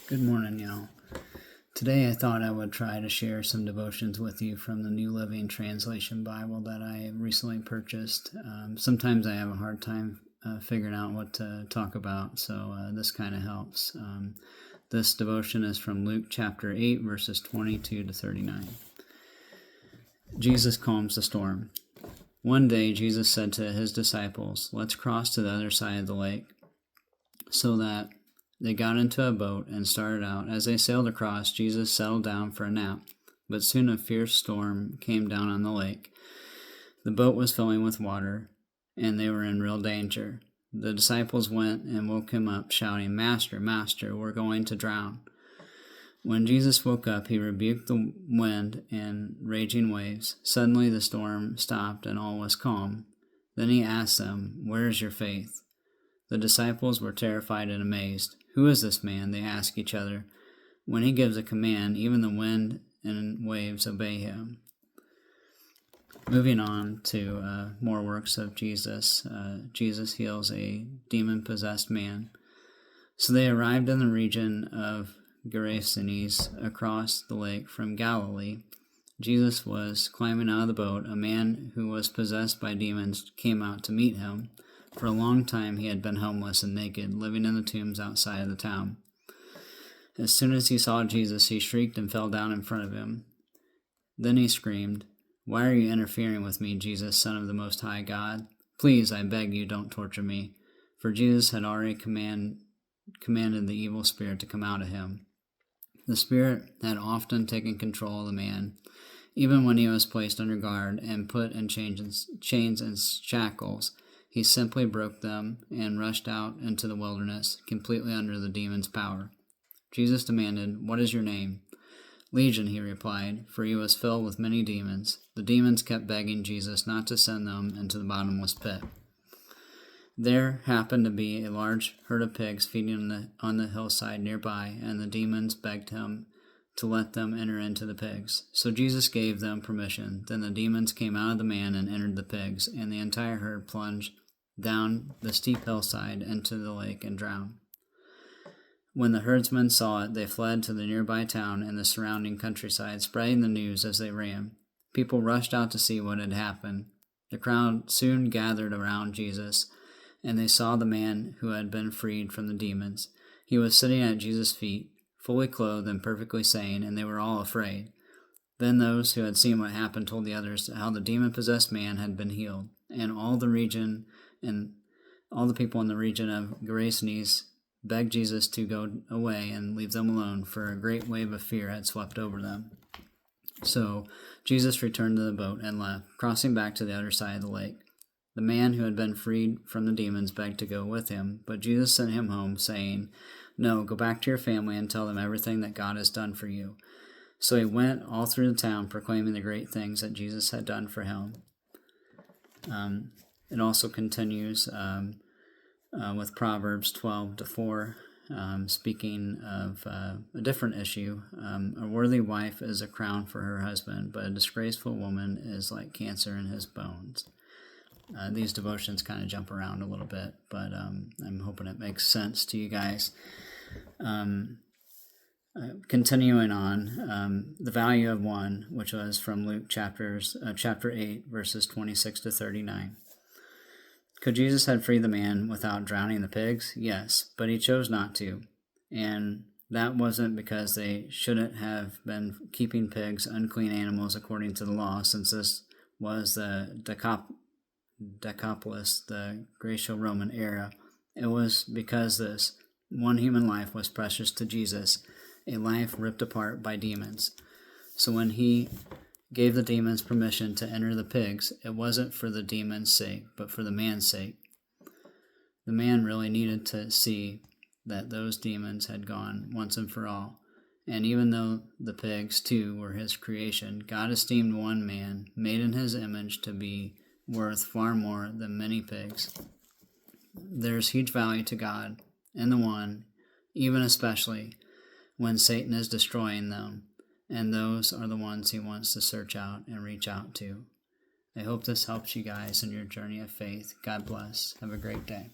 Good morning, y'all. Today I thought I would try to share some devotions with you from the New Living Translation Bible that I recently purchased. Sometimes I have a hard time figuring out what to talk about, so this kind of helps. This devotion is from Luke chapter 8, verses 22 to 39. Jesus calms the storm. One day Jesus said to his disciples, "Let's cross to the other side of the lake." So that they got into a boat and started out. As they sailed across, Jesus settled down for a nap, but soon a fierce storm came down on the lake. The boat was filling with water, and they were in real danger. The disciples went and woke him up, shouting, "Master, Master, we're going to drown." When Jesus woke up, he rebuked the wind and raging waves. Suddenly the storm stopped and all was calm. Then he asked them, "Where is your faith?" The disciples were terrified and amazed. "Who is this man?" they asked each other. "When he gives a command, even the wind and waves obey him." Moving on to more works of Jesus. Jesus heals a demon-possessed man. So they arrived in the region of Gerasenes across the lake from Galilee. Jesus was climbing out of the boat. A man who was possessed by demons came out to meet him. For a long time he had been homeless and naked, living in the tombs outside of the town. As soon as he saw Jesus, he shrieked and fell down in front of him. Then he screamed, "Why are you interfering with me, Jesus, Son of the Most High God? Please, I beg you, don't torture me." For Jesus had already commanded the evil spirit to come out of him. The spirit had often taken control of the man, even when he was placed under guard and put in chains and shackles. He simply broke them and rushed out into the wilderness, completely under the demon's power. Jesus demanded, "What is your name?" "Legion," he replied, for he was filled with many demons. The demons kept begging Jesus not to send them into the bottomless pit. There happened to be a large herd of pigs feeding on the hillside nearby, and the demons begged him to let them enter into the pigs. So Jesus gave them permission. Then the demons came out of the man and entered the pigs, and the entire herd plunged down the steep hillside into the lake and drowned. When the herdsmen saw it, they fled to the nearby town and the surrounding countryside, spreading the news as they ran. People rushed out to see what had happened. The crowd soon gathered around Jesus, and they saw the man who had been freed from the demons. He was sitting at Jesus' feet, fully clothed and perfectly sane, and they were all afraid. Then those who had seen what happened told the others how the demon-possessed man had been healed, and all the people in the region of Gerasenes begged Jesus to go away and leave them alone, for a great wave of fear had swept over them. So Jesus returned to the boat and left, crossing back to the other side of the lake. The man who had been freed from the demons begged to go with him, but Jesus sent him home, saying, "No, go back to your family and tell them everything that God has done for you." So he went all through the town, proclaiming the great things that Jesus had done for him. It also continues with Proverbs 12-4, speaking of a different issue. A worthy wife is a crown for her husband, but a disgraceful woman is like cancer in his bones. These devotions kind of jump around a little bit, but I'm hoping it makes sense to you guys. Continuing on, the value of one, which was from Luke chapter 8, verses 26 to 39. Could Jesus have freed the man without drowning the pigs? Yes, but he chose not to. And that wasn't because they shouldn't have been keeping pigs unclean animals according to the law, since this was the Decapolis, the Greco-Roman era. It was because this one human life was precious to Jesus, a life ripped apart by demons. So when he gave the demons permission to enter the pigs, it wasn't for the demons' sake, but for the man's sake. The man really needed to see that those demons had gone once and for all. And even though the pigs, too, were his creation, God esteemed one man, made in his image, to be worth far more than many pigs. There's huge value to God in the one, even especially when Satan is destroying them, and those are the ones he wants to search out and reach out to. I hope this helps you guys in your journey of faith. God bless. Have a great day.